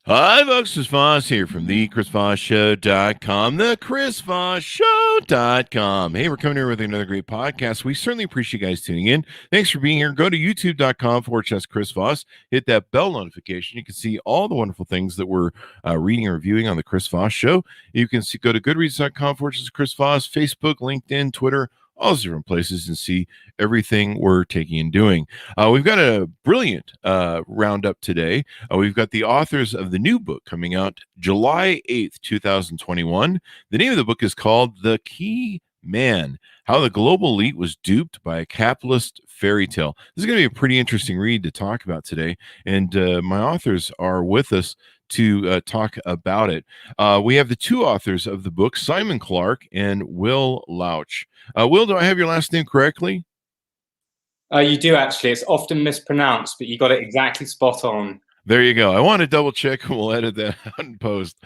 Hi, folks. Chris Voss here from the ChrisVossShow.com, the ChrisVossShow.com. Hey, we're coming here with another great podcast. We certainly appreciate you guys tuning in. Thanks for being here. Go to youtube.com/Chris Voss. Hit that bell notification. You can see all the wonderful things that we're reading and reviewing on the Chris Voss Show. You can go to goodreads.com/Chris Voss, Facebook, LinkedIn, Twitter, all those different places, and see everything we're taking and doing. We've got a brilliant roundup today. We've got the authors of the new book coming out July 8th, 2021. The name of the book is called The Key Man: How the Global Elite Was Duped by a Capitalist Fairy Tale. This is going to be a pretty interesting read to talk about today. And my authors are with us to talk about it. We have the two authors of the book, Simon Clark and Will Lauch. Will, do I have your last name correctly? You do, actually. It's often mispronounced, but you got it exactly spot on. There you go. I want to double check, and we'll edit that out in post.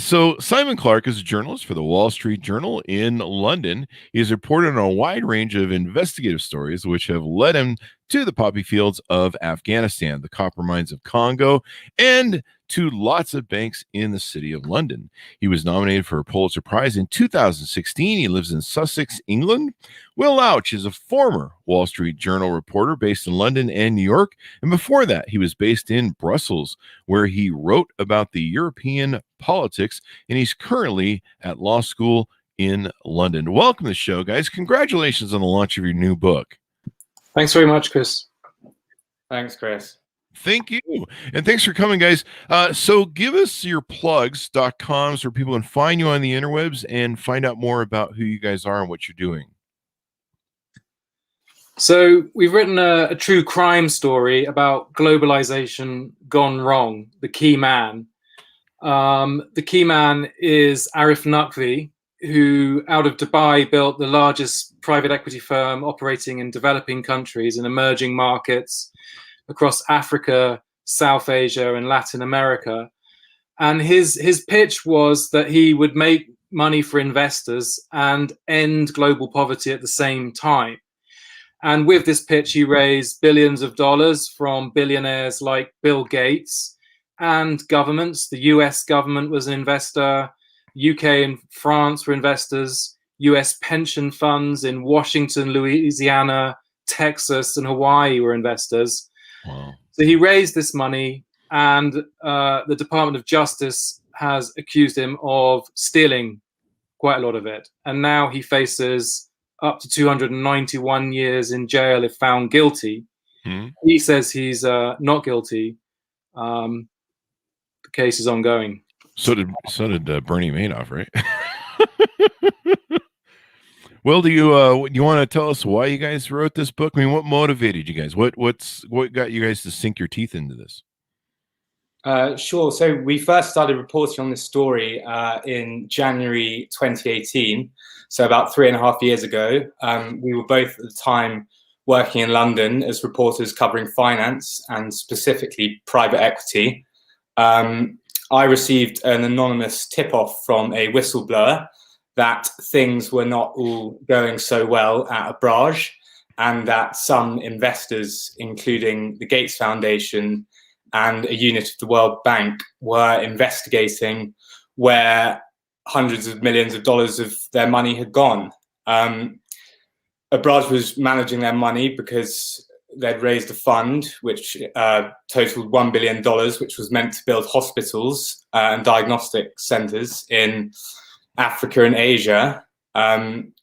So Simon Clark is a journalist for the Wall Street Journal in London. He has reported on a wide range of investigative stories which have led him to the poppy fields of Afghanistan, the copper mines of Congo, and to lots of banks in the city of London. He was nominated for a Pulitzer Prize in 2016. He lives in Sussex, England. Will Lauch is a former Wall Street Journal reporter based in London and New York. And before that, he was based in Brussels, where he wrote about the European politics, and he's currently at law school in London. Welcome to the show, guys. Congratulations on the launch of your new book. Thanks very much, Chris. Thanks, Chris. Thank you. And thanks for coming, guys. So give us your plugs.coms where people can find you on the interwebs and find out more about who you guys are and what you're doing. So we've written a true crime story about globalization gone wrong, the key man. The key man is Arif Naqvi, who out of Dubai built the largest private equity firm operating in developing countries and emerging markets across Africa, South Asia, and Latin America. And his pitch was that he would make money for investors and end global poverty at the same time. And with this pitch, he raised billions of dollars from billionaires like Bill Gates and governments. The US government was an investor, UK and France were investors, US pension funds in Washington, Louisiana, Texas, and Hawaii were investors. Wow. So he raised this money, and the Department of Justice has accused him of stealing quite a lot of it. And now he faces up to 291 years in jail if found guilty. He says he's not guilty. The case is ongoing. So did Bernie Madoff, right? Well, do you want to tell us why you guys wrote this book? I mean, what motivated you guys? What got you guys to sink your teeth into this? Sure. So we first started reporting on this story in January 2018. So about 3.5 years ago. We were both at the time working in London as reporters covering finance and specifically private equity. I received an anonymous tip-off from a whistleblower that things were not all going so well at Abraj, and that some investors, including the Gates Foundation and a unit of the World Bank, were investigating where hundreds of millions of dollars of their money had gone. Abraj was managing their money because they'd raised a fund which totaled $1 billion, which was meant to build hospitals and diagnostic centers in Africa and Asia. And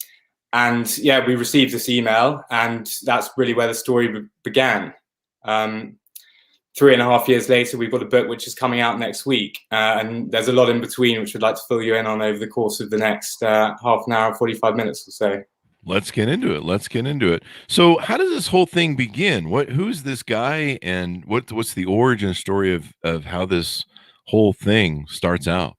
yeah, we received this email, and that's really where the story began. 3.5 years later, we've got a book which is coming out next week. And there's a lot in between, which we'd like to fill you in on over the course of the next half an hour, 45 minutes or so. Let's get into it. So how does this whole thing begin? Who's this guy, and what's the origin story of how this whole thing starts out?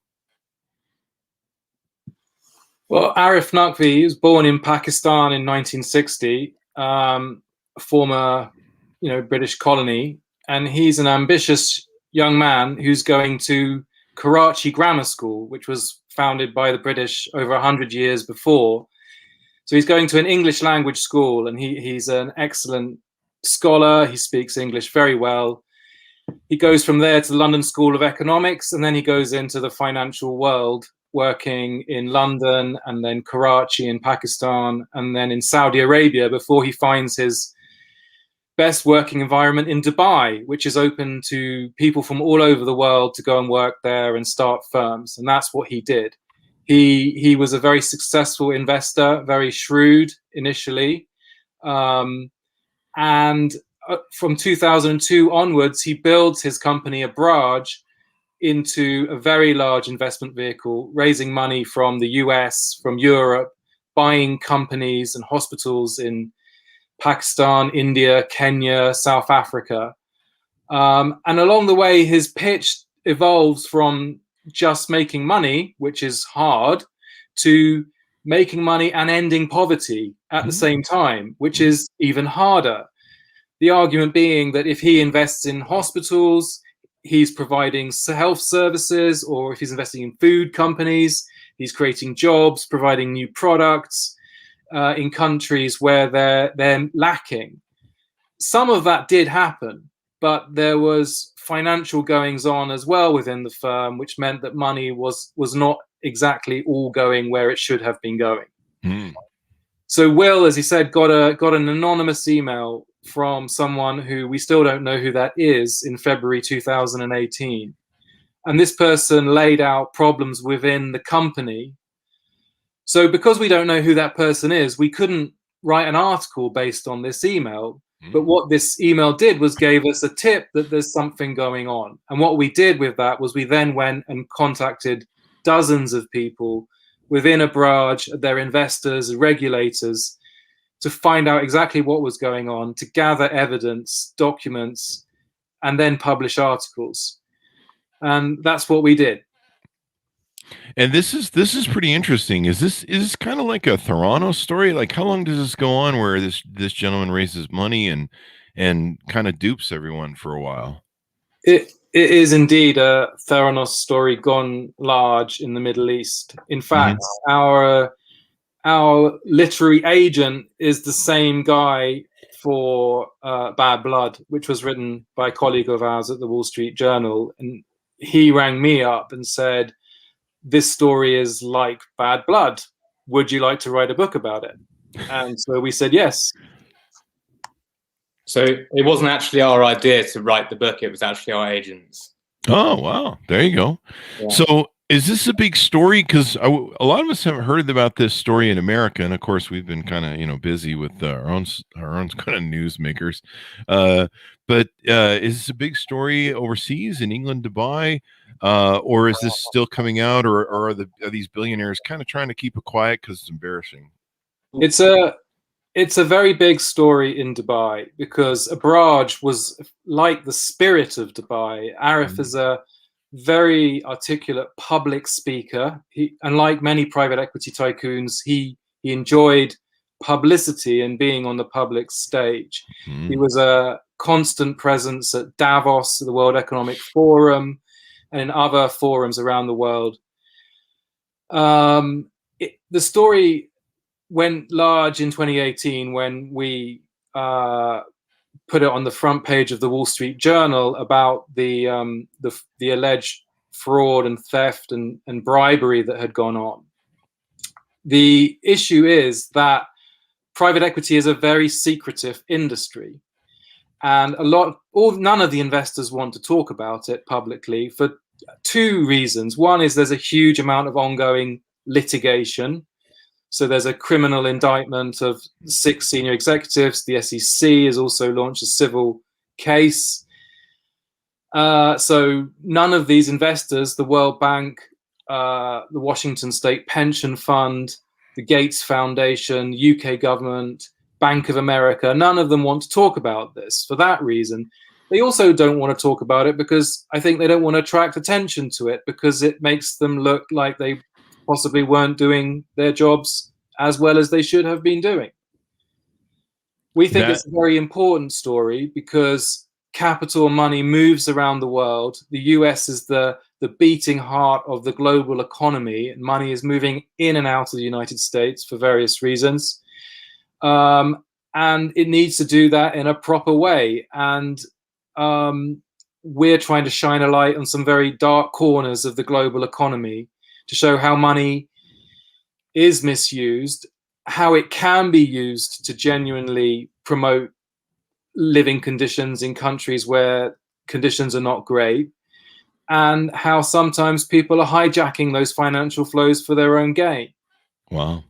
Well, Arif Naqvi was born in Pakistan in 1960, a former, British colony, and he's an ambitious young man who's going to Karachi Grammar School, which was founded by the British over 100 years before. So he's going to an English language school, and he's an excellent scholar. He speaks English very well. he goes from there to the London School of Economics, and then he goes into the financial world, working in London and then Karachi in Pakistan and then in Saudi Arabia before he finds his best working environment in Dubai, which is open to people from all over the world to go and work there and start firms. And that's what he did. He was a very successful investor, very shrewd initially. And from 2002 onwards, he builds his company Abraj into a very large investment vehicle, raising money from the US, from Europe, buying companies and hospitals in Pakistan, India, Kenya, South Africa. And along the way, his pitch evolves from just making money, which is hard, to making money and ending poverty at the same time, which is even harder. The argument being that if he invests in hospitals, he's providing health services, or if he's investing in food companies, he's creating jobs, providing new products in countries where they're lacking. Some of that did happen, but there was financial goings on as well within the firm, which meant that money was not exactly all going where it should have been going. So Will, as he said, got an anonymous email from someone who we still don't know who that is in February 2018. And this person laid out problems within the company. So because we don't know who that person is, we couldn't write an article based on this email. But what this email did was gave us a tip that there's something going on. And what we did with that was we then went and contacted dozens of people within Abraj, their investors, regulators, to find out exactly what was going on, to gather evidence, documents, and then publish articles. And that's what we did. And this is pretty interesting. Is this kind of like a Theranos story? Like, how long does this go on where this gentleman raises money and kind of dupes everyone for a while? It is indeed a Theranos story gone large in the Middle East. In fact, our literary agent is the same guy for Bad Blood, which was written by a colleague of ours at the Wall Street Journal. And he rang me up and said, this story is like Bad Blood. Would you like to write a book about it? And so we said yes. So it wasn't actually our idea to write the book. It was actually our agents. Oh, wow. There you go. Yeah. So is this a big story? Because a lot of us haven't heard about this story in America, and of course we've been kind of busy with our own kind of newsmakers. But is this a big story overseas in England, Dubai, or is this still coming out, or are these billionaires kind of trying to keep it quiet because it's embarrassing? It's a very big story in Dubai because Abraj was like the spirit of Dubai. Arif is a very articulate public speaker. And like many private equity tycoons, he enjoyed publicity and being on the public stage. He was a constant presence at Davos, the World Economic Forum, and in other forums around the world. The story went large in 2018 when we put it on the front page of the Wall Street Journal about the alleged fraud and theft and bribery that had gone on. The issue is that private equity is a very secretive industry, and none of the investors want to talk about it publicly for two reasons. One is there's a huge amount of ongoing litigation. So there's a criminal indictment of 6 senior executives. The SEC has also launched a civil case. So none of these investors, the World Bank, the Washington State Pension Fund, the Gates Foundation, UK government, Bank of America, none of them want to talk about this for that reason. They also don't want to talk about it because I think they don't want to attract attention to it because it makes them look like they possibly weren't doing their jobs as well as they should have been doing. We think it's a very important story because capital money moves around the world. The US is the beating heart of the global economy, and money is moving in and out of the United States for various reasons. And it needs to do that in a proper way. And we're trying to shine a light on some very dark corners of the global economy to show how money is misused, how it can be used to genuinely promote living conditions in countries where conditions are not great, and how sometimes people are hijacking those financial flows for their own gain. Wow.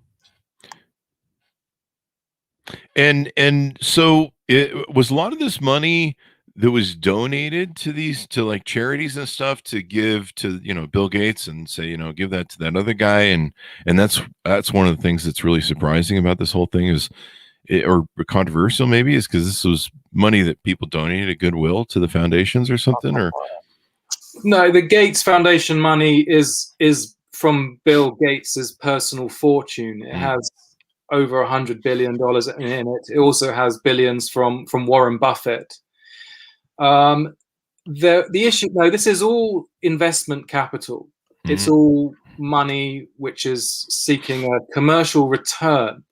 And so it was a lot of this money that was donated to like charities and stuff to give to, Bill Gates, and say, give that to that other guy. And that's one of the things that's really surprising about this whole thing or controversial maybe, is because this was money that people donated at goodwill to the foundations or something. Or no, the Gates Foundation money is from Bill Gates's personal fortune. It has over $100 billion in it. It also has billions from Warren Buffett. The issue, no, this is all investment capital. It's all money which is seeking a commercial return.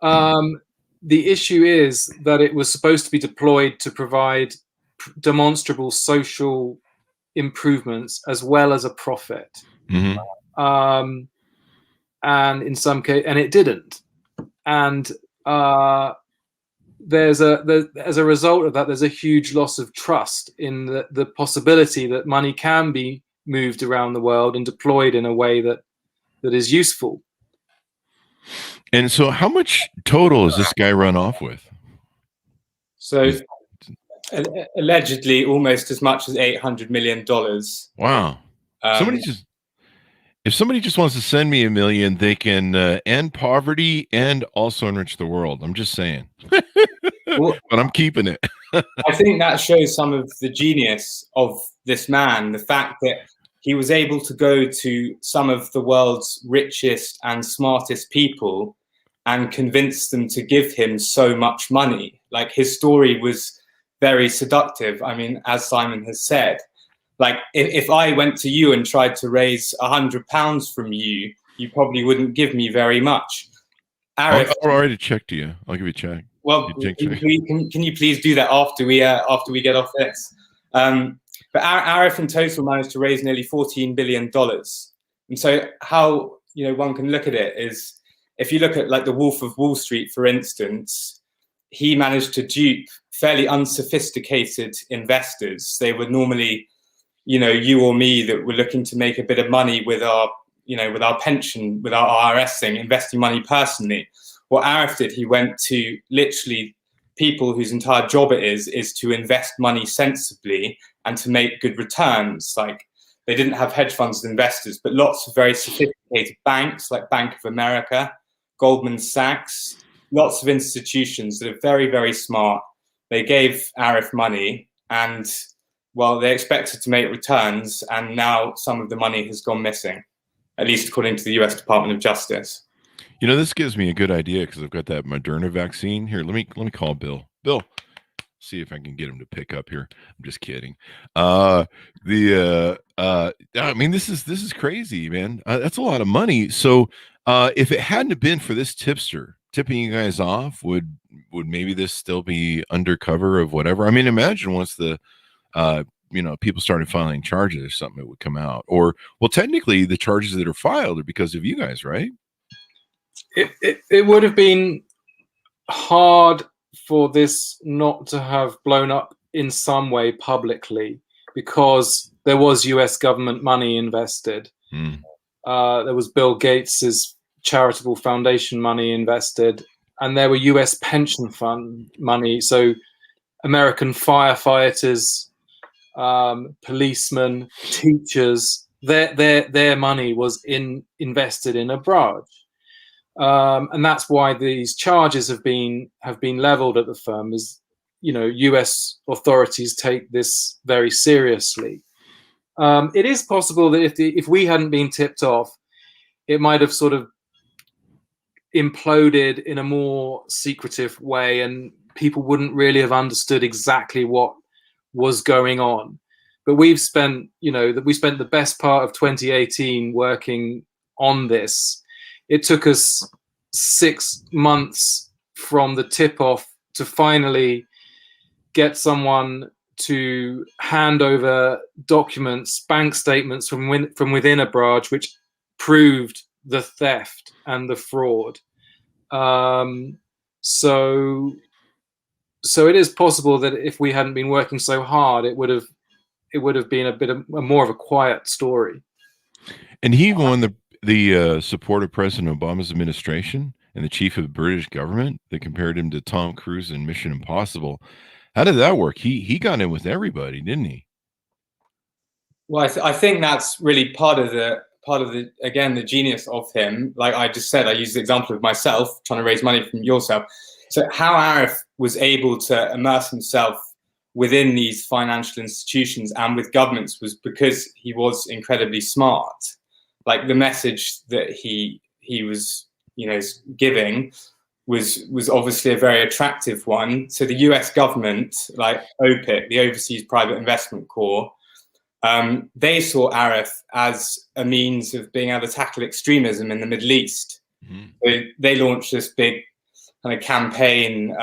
The issue is that it was supposed to be deployed to provide demonstrable social improvements as well as a profit. And in some case, and it didn't. And as a result of that, there's a huge loss of trust in the possibility that money can be moved around the world and deployed in a way that is useful. And so how much total has this guy run off with? So allegedly almost as much as $800 million. Wow. If somebody just wants to send me $1 million, they can end poverty and also enrich the world. I'm just saying. But I'm keeping it. I think that shows some of the genius of this man, the fact that he was able to go to some of the world's richest and smartest people and convince them to give him so much money. Like, his story was very seductive. I mean, as Simon has said, like, if I went to you and tried to raise £100 from you, you probably wouldn't give me very much. Arif, I'll already check to you. I'll give you a check. Well, can you please do that after we get off this? But Arif in total managed to raise nearly $14 billion. And so how, one can look at it is, if you look at like the Wolf of Wall Street, for instance, he managed to dupe fairly unsophisticated investors. They were normally, you or me that were looking to make a bit of money with our, with our pension, with our IRS thing, investing money personally. What Arif did, he went to literally people whose entire job it is to invest money sensibly and to make good returns. Like, they didn't have hedge funds as investors, but lots of very sophisticated banks like Bank of America, Goldman Sachs, lots of institutions that are very, very smart. They gave Arif money and, well, they expected to make returns, and now some of the money has gone missing, at least according to the US Department of Justice. This gives me a good idea because I've got that Moderna vaccine here. Let me call Bill. Bill, see if I can get him to pick up here. I'm just kidding. I mean, this is crazy, man. That's a lot of money. So if it hadn't have been for this tipster tipping you guys off, would maybe this still be undercover of whatever? I mean, imagine once the people started filing charges or something, it would come out. Or, well, technically the charges that are filed are because of you guys, right? It would have been hard for this not to have blown up in some way publicly, because there was US government money invested. There was Bill Gates's charitable foundation money invested, and there were US pension fund money. So American firefighters, policemen, teachers, their money was invested in abroad. And that's why these charges have been leveled at the firm. As US authorities take this very seriously. It is possible that if we hadn't been tipped off, it might have sort of imploded in a more secretive way, and people wouldn't really have understood exactly what was going on. But we've spent the best part of 2018 working on this. It took us 6 months from the tip-off to finally get someone to hand over documents, bank statements from within a barge, which proved the theft and the fraud. So it is possible that if we hadn't been working so hard, it would have been a bit of more of a quiet story. And he won the support of President Obama's administration and the chief of the British government. They compared him to Tom Cruise in Mission Impossible. How did that work? He got in with everybody, didn't he? Well, I think that's really part of the again, the genius of him. Like I just said, I used the example of myself trying to raise money from yourself. So how Arif was able to immerse himself within these financial institutions and with governments was because he was incredibly smart. Like the message that he was, giving was obviously a very attractive one. So the US government, like OPIC, the Overseas Private Investment Corps, they saw Arif as a means of being able to tackle extremism in the Middle East. Mm-hmm. So they launched this big kind of campaign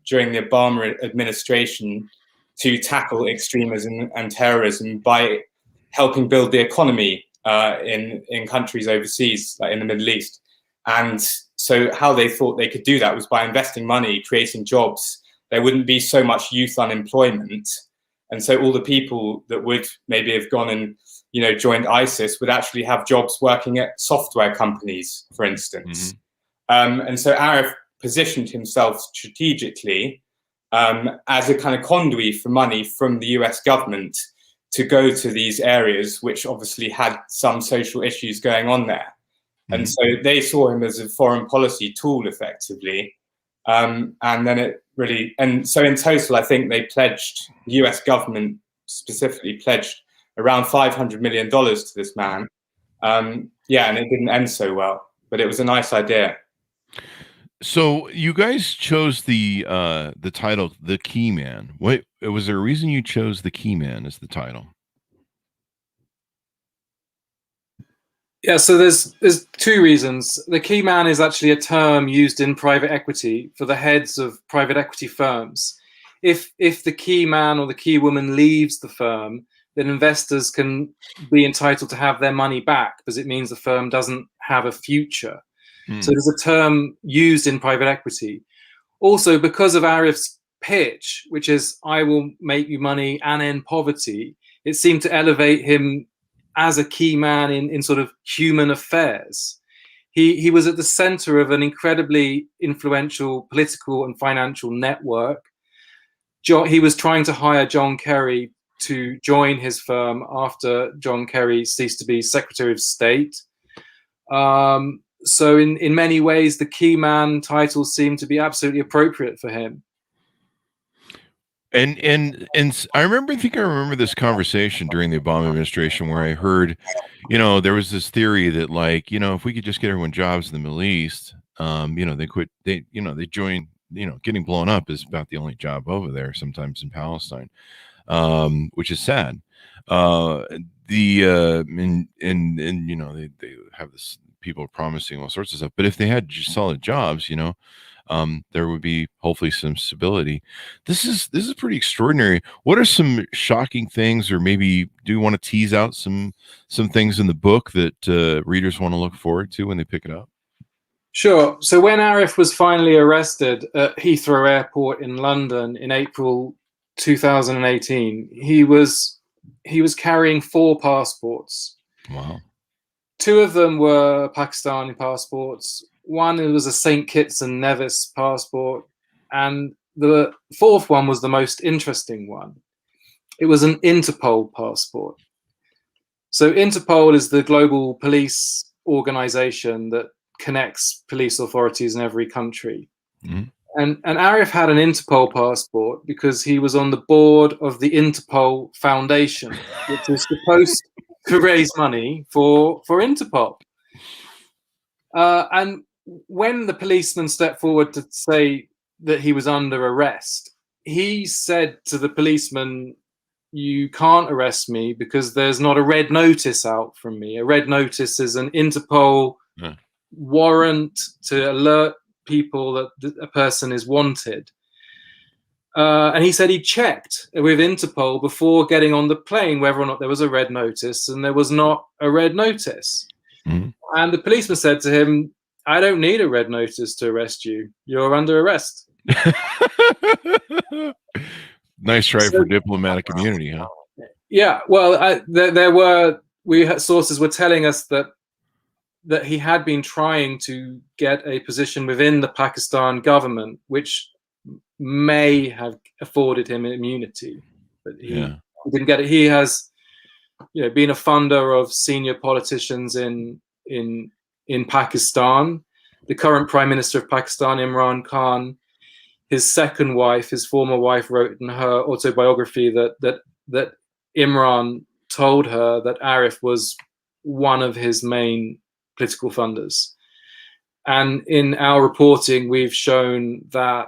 during the Obama administration to tackle extremism and terrorism by helping build the economy in countries overseas, like in the Middle East. And so how they thought they could do that was by investing money, creating jobs. There wouldn't be so much youth unemployment. And so all the people that would maybe have gone and, joined ISIS would actually have jobs working at software companies, for instance. Mm-hmm. And so Arif positioned himself strategically as a kind of conduit for money from the US government to go to these areas, which obviously had some social issues going on there. Mm-hmm. And so they saw him as a foreign policy tool, effectively. And then it really, and so in total, I think they pledged, the US government specifically pledged around $500 million to this man. And it didn't end so well, but it was a nice idea. So you guys chose the title, The Key Man. What was there a reason you chose The Key Man as the title? Yeah, so there's two reasons. The key man is actually a term used in private equity for the heads of private equity firms. If the key man or the key woman leaves the firm, then investors can be entitled to have their money back because it means the firm doesn't have a future. So there's a term used in private equity. Also, because of Arif's pitch, which is I will make you money and end poverty, it seemed to elevate him as a key man in sort of human affairs. He was at the center of an incredibly influential political and financial network. He was trying to hire John Kerry to join his firm after John Kerry ceased to be Secretary of State. So in many ways, the key man title seemed to be absolutely appropriate for him. And I remember this conversation during the Obama administration where I heard, there was this theory that if we could just get everyone jobs in the Middle East, they join, getting blown up is about the only job over there sometimes in Palestine, which is sad. They have this people promising all sorts of stuff, but if they had just solid jobs, there would be hopefully some stability. This is pretty extraordinary. What are some shocking things, or maybe do you want to tease out some things in the book that readers want to look forward to when they pick it up? Sure. So when Arif was finally arrested at Heathrow Airport in London in April 2018, he was carrying 4 passports. Wow. 2 of them were Pakistani passports. One, it was a St. Kitts and Nevis passport. And the 4th one was the most interesting one. It was an Interpol passport. So Interpol is the global police organization that connects police authorities in every country. Mm-hmm. And Arif had an Interpol passport because he was on the board of the Interpol Foundation, which is supposed to raise money for Interpol. And when the policeman stepped forward to say that he was under arrest, he said to the policeman, "You can't arrest me because there's not a red notice out from me." A red notice is an Interpol warrant to alert people that a person is wanted. And he said he checked with Interpol before getting on the plane whether or not there was a red notice, and there was not a red notice. Mhm. And the policeman said to him, "I don't need a red notice to arrest you. You're under arrest." Nice try for diplomatic immunity, huh? Yeah, well, sources were telling us that he had been trying to get a position within the Pakistan government, which may have afforded him immunity, but he didn't get it. He has, been a funder of senior politicians in Pakistan. The current Prime Minister of Pakistan, Imran Khan, his second wife, his former wife, wrote in her autobiography that Imran told her that Arif was one of his main political funders. And in our reporting, we've shown that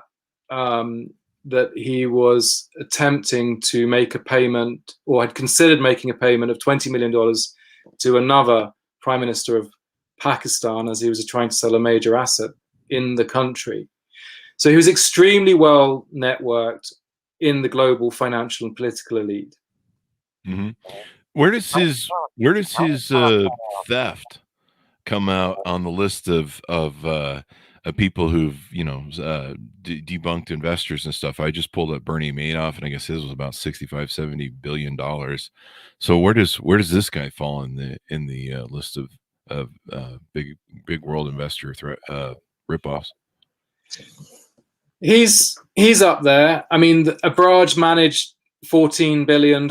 that he was attempting to make a payment, or had considered making a payment of $20 million to another Prime Minister of Pakistan as he was trying to sell a major asset in the country. So he was extremely well networked in the global financial and political elite. Mm-hmm. Where does his theft come out on the list of people who've debunked investors and stuff? I just pulled up Bernie Madoff, and I guess his was about $65-70 billion. So where does this guy fall in the list of big world investor ripoffs? He's up there. I mean, Abraj managed $14 billion.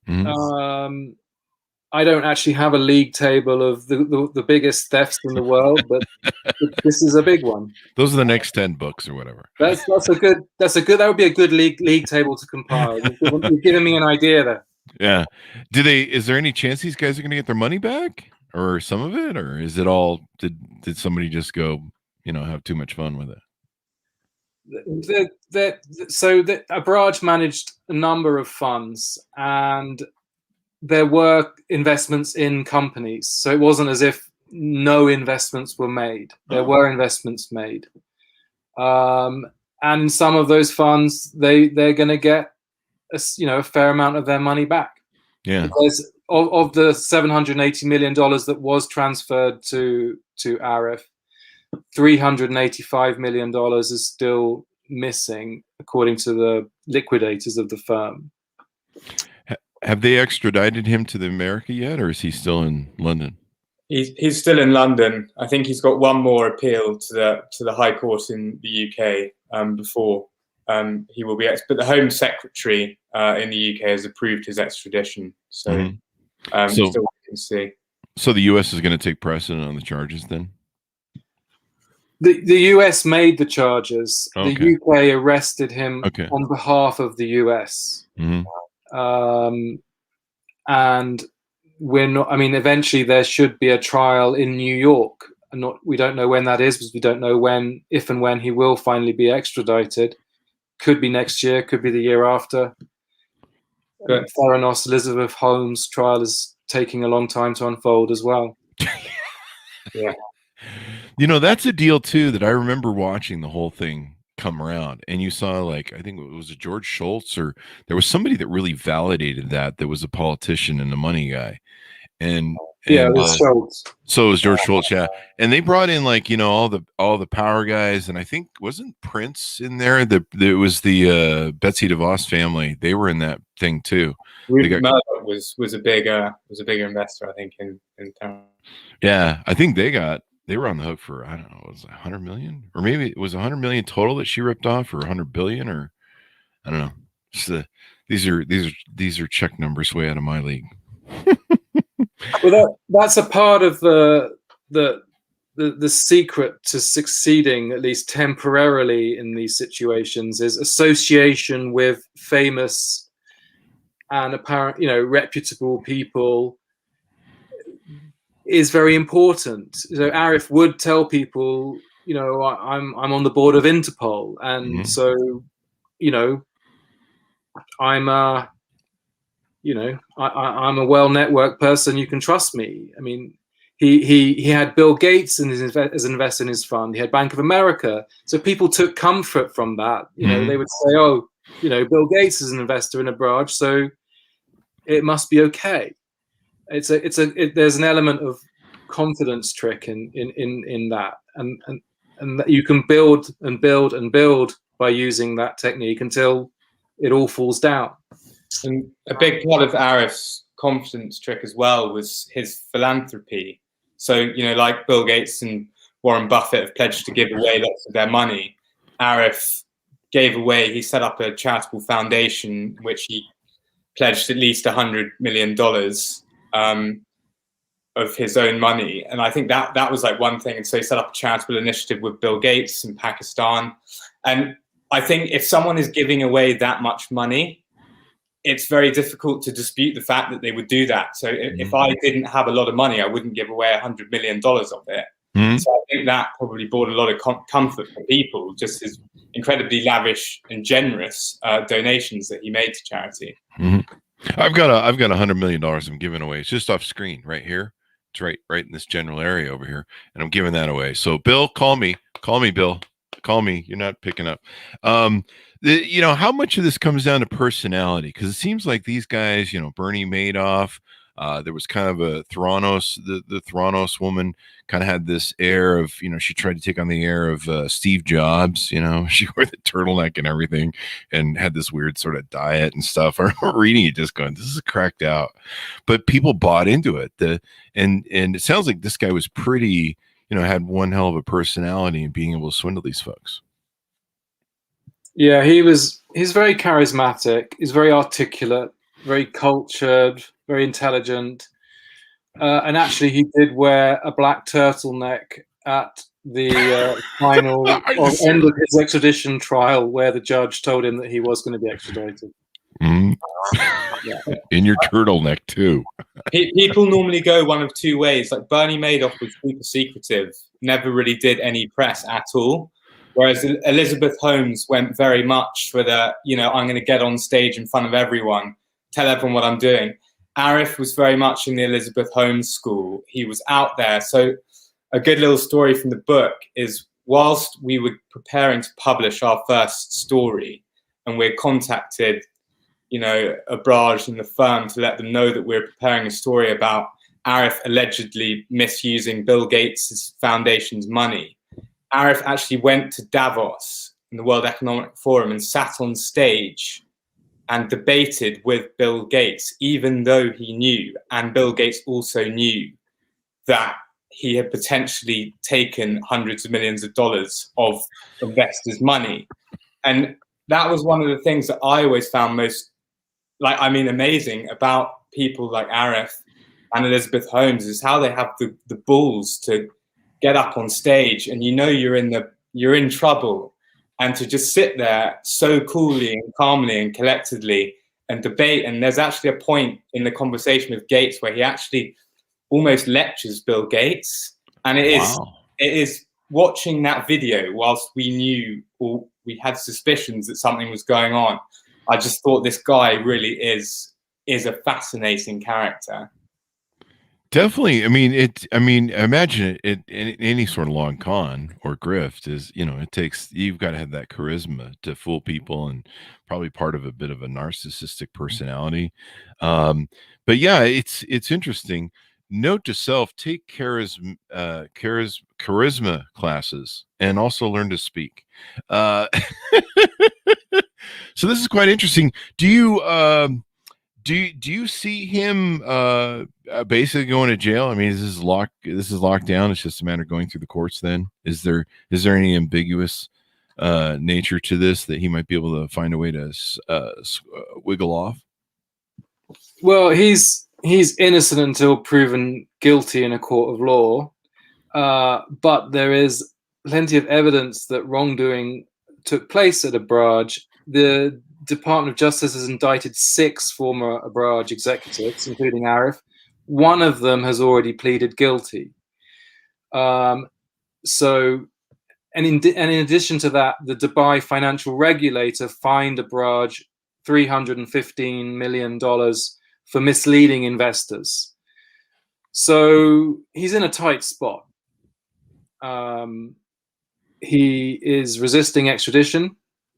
Mm-hmm. I don't actually have a league table of the biggest thefts in the world, but this is a big one. Those are the next 10 books or whatever. That would be a good league table to compile. You've given me an idea there. Yeah. Is there any chance these guys are going to get their money back, or some of it, or is it all, did somebody just go, have too much fun with it? Abraj managed a number of funds, and there were investments in companies. So it wasn't as if no investments were made. There were investments made. And some of those funds, they're going to get a fair amount of their money back. Yeah. Because of the $780 million that was transferred to Arif, $385 million is still missing, according to the liquidators of the firm. Have they extradited him to America yet, or is he still in London? He's still in London. I think he's got one more appeal to the High Court in the UK before he will be. But the Home Secretary in the UK has approved his extradition, so still waiting to see. So the US is going to take precedent on the charges then? The US made the charges. Okay. The UK arrested him on behalf of the US. Mm-hmm. And we're not. I mean, eventually there should be a trial in New York. We don't know when that is, because we don't know if and when he will finally be extradited. Could be next year. Could be the year after. Theranos Elizabeth Holmes' trial is taking a long time to unfold as well. Yeah. That's a deal too that I remember watching the whole thing come around, and you saw, I think it was George Shultz, or there was somebody that really validated that was a politician and a money guy, and it was Schultz. So it was George Shultz, yeah. And they brought in all the power guys, and I think wasn't Prince in there? It was the Betsy DeVos family. They were in that thing too. Rupert Murdoch was a bigger investor, I think, in town. Yeah, I think they were on the hook for, I don't know, was it 100 million? Or maybe it was 100 million total that she ripped off, or 100 billion, or I don't know. So these are check numbers way out of my league. Well, that's a part of the secret to succeeding, at least temporarily, in these situations, is association with famous and apparent, reputable people is very important. So Arif would tell people, I'm on the board of Interpol, and so, I'm I'm a well-networked person. You can trust me. I mean, He had Bill Gates as an investor in his fund. He had Bank of America. So people took comfort from that. They would say, "Oh, Bill Gates is an investor in a barrage, so it must be okay." There's an element of confidence trick in that, and that you can build and build and build by using that technique until it all falls down. And a big part of Arif's confidence trick as well was his philanthropy. So, like Bill Gates and Warren Buffett have pledged to give away lots of their money. Arif he set up a charitable foundation, which he pledged at least $100 million of his own money. And I think that was like one thing. And so he set up a charitable initiative with Bill Gates in Pakistan. And I think if someone is giving away that much money, it's very difficult to dispute the fact that they would do that. So if I didn't have a lot of money, I wouldn't give away $100 million of it. So I think that probably brought a lot of comfort for people, just his incredibly lavish and generous donations that he made to charity. I've got $100 million I'm giving away. It's just off screen right here. It's right in this general area over here, and I'm giving that away. So Bill, call me, Bill, call me. You're not picking up. How much of this comes down to personality? Because it seems like these guys, Bernie Madoff, there was kind of a Theranos, the Theranos woman kind of had this air of, she tried to take on the air of Steve Jobs, she wore the turtleneck and everything and had this weird sort of diet and stuff. I remember reading it just going, this is cracked out. But people bought into it. And it sounds like this guy was pretty, had one hell of a personality and being able to swindle these folks. Yeah, he's very charismatic. He's very articulate, very cultured, very intelligent. And actually, he did wear a black turtleneck at the final end of his extradition trial, where the judge told him that he was going to be extradited. In your turtleneck, too. People normally go one of two ways. Like Bernie Madoff was super secretive, never really did any press at all. Whereas Elizabeth Holmes went very much for the, I'm going to get on stage in front of everyone, tell everyone what I'm doing. Arif was very much in the Elizabeth Holmes school. He was out there. So a good little story from the book is whilst we were preparing to publish our first story and we're contacted, Abraj and the firm to let them know that we're preparing a story about Arif allegedly misusing Bill Gates' foundation's money. Arif actually went to Davos in the World Economic Forum and sat on stage and debated with Bill Gates, even though he knew, and Bill Gates also knew, that he had potentially taken hundreds of millions of dollars of investors' money. And that was one of the things that I always found most, amazing about people like Arif and Elizabeth Holmes is how they have the balls to get up on stage and you're in trouble, and to just sit there so coolly and calmly and collectedly and debate. And there's actually a point in the conversation with Gates where he actually almost lectures Bill Gates, and it is watching that video whilst we knew, or we had suspicions that something was going on. I just thought this guy really is a fascinating character. Definitely. Imagine it any sort of long con or grift is, you've got to have that charisma to fool people, and probably part of a bit of a narcissistic personality. But yeah, it's interesting. Note to self, take charisma classes and also learn to speak. So this is quite interesting. Do you see him basically going to jail? This is locked down. It's just a matter of going through the courts then. Is there any ambiguous nature to this that he might be able to find a way to wiggle off? Well, he's innocent until proven guilty in a court of law. But there is plenty of evidence that wrongdoing took place at Abraj. The Department of Justice has indicted 6 former Abraj executives, including Arif. One of them has already pleaded guilty. In addition to that, the Dubai financial regulator fined Abraj $315 million for misleading investors. So he's in a tight spot. He is resisting extradition,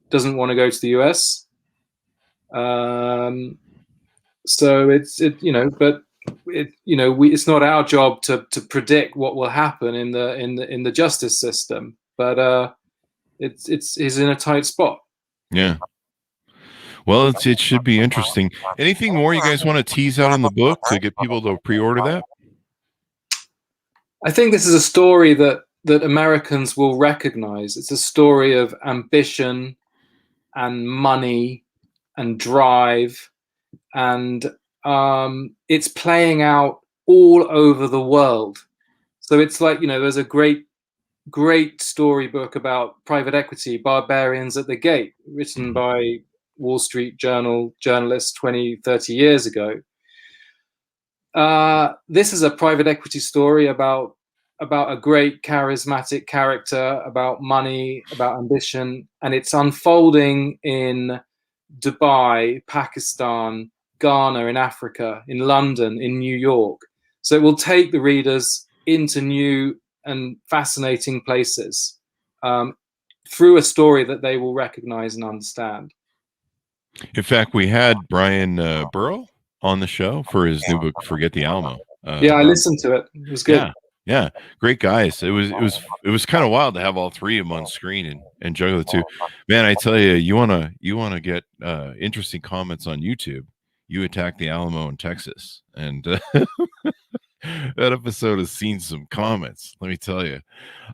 doesn't want to go to the US. So it's not our job to predict what will happen in the justice system, but he's in a tight spot. Yeah. Well, it should be interesting. Anything more you guys want to tease out in the book to get people to pre-order that? I think this is a story that Americans will recognize. It's a story of ambition and money and drive, and it's playing out all over the world. So it's like, there's a great storybook about private equity, Barbarians at the Gate, written by Wall Street Journal journalists 20, 30 years ago. This is a private equity story about a great charismatic character, about money, about ambition, and it's unfolding in Dubai, Pakistan, Ghana, in Africa, in London, in New York. So it will take the readers into new and fascinating places through a story that they will recognize and understand. In fact, we had Brian Burrow on the show for his new book, Forget the Alamo. Yeah, I listened to it. It was good. Yeah, great guys. It was kind of wild to have all three of them on screen and juggle the two. Man, I tell you, you wanna get interesting comments on YouTube. You attack the Alamo in Texas, and that episode has seen some comments. Let me tell you.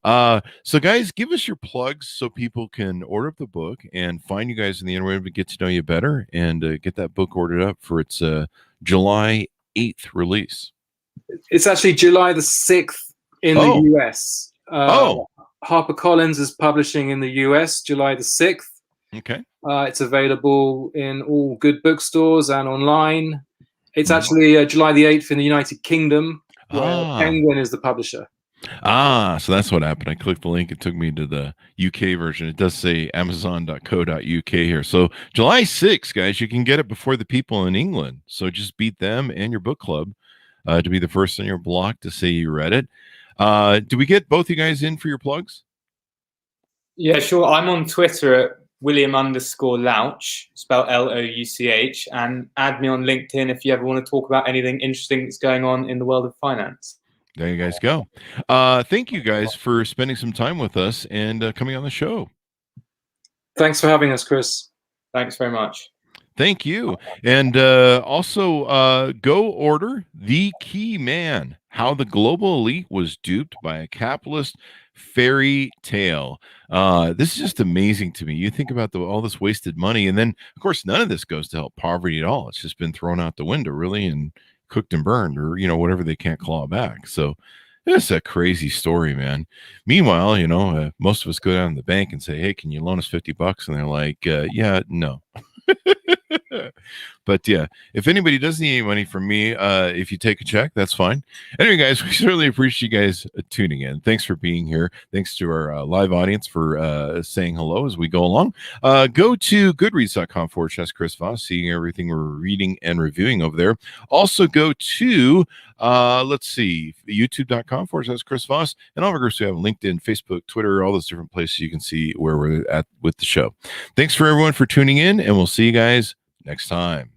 So guys, give us your plugs so people can order up the book and find you guys in the internet to get to know you better and get that book ordered up for its July 8th release. It's actually July the 6th in the US. HarperCollins is publishing in the US July the 6th. Okay. It's available in all good bookstores and online. It's actually July the 8th in the United Kingdom, where Penguin is the publisher. So that's what happened. I clicked the link. It took me to the UK version. It does say amzn.to here. So July 6th, guys, you can get it before the people in England. So just beat them and your book club to be the first on your block to say you read it. Do we get both you guys in for your plugs? Yeah, sure. I'm on Twitter at William_Louch, spelled Louch, and add me on LinkedIn if you ever want to talk about anything interesting that's going on in the world of finance. There you guys go. Thank you guys for spending some time with us and coming on the show. Thanks for having us, Chris. Thanks very much. Thank you. And also go order The Key Man, How the Global Elite Was Duped by a Capitalist Fairy Tale. This is just amazing to me. You think about all this wasted money, and then, of course, none of this goes to help poverty at all. It's just been thrown out the window, really, and cooked and burned, or whatever they can't claw back. So it's a crazy story, man. Meanwhile, most of us go down to the bank and say, hey, can you loan us $50? And they're like, yeah, no. But yeah, if anybody does need any money from me, if you take a check, that's fine. Anyway, guys, we certainly appreciate you guys tuning in. Thanks for being here. Thanks to our live audience for saying hello as we go along. Go to goodreads.com/Chris Voss, seeing everything we're reading and reviewing over there. Also go to youtube.com/Chris Voss, and all of our groups we have LinkedIn, Facebook, Twitter, all those different places you can see where we're at with the show. Thanks for everyone for tuning in, and we'll see you guys next time.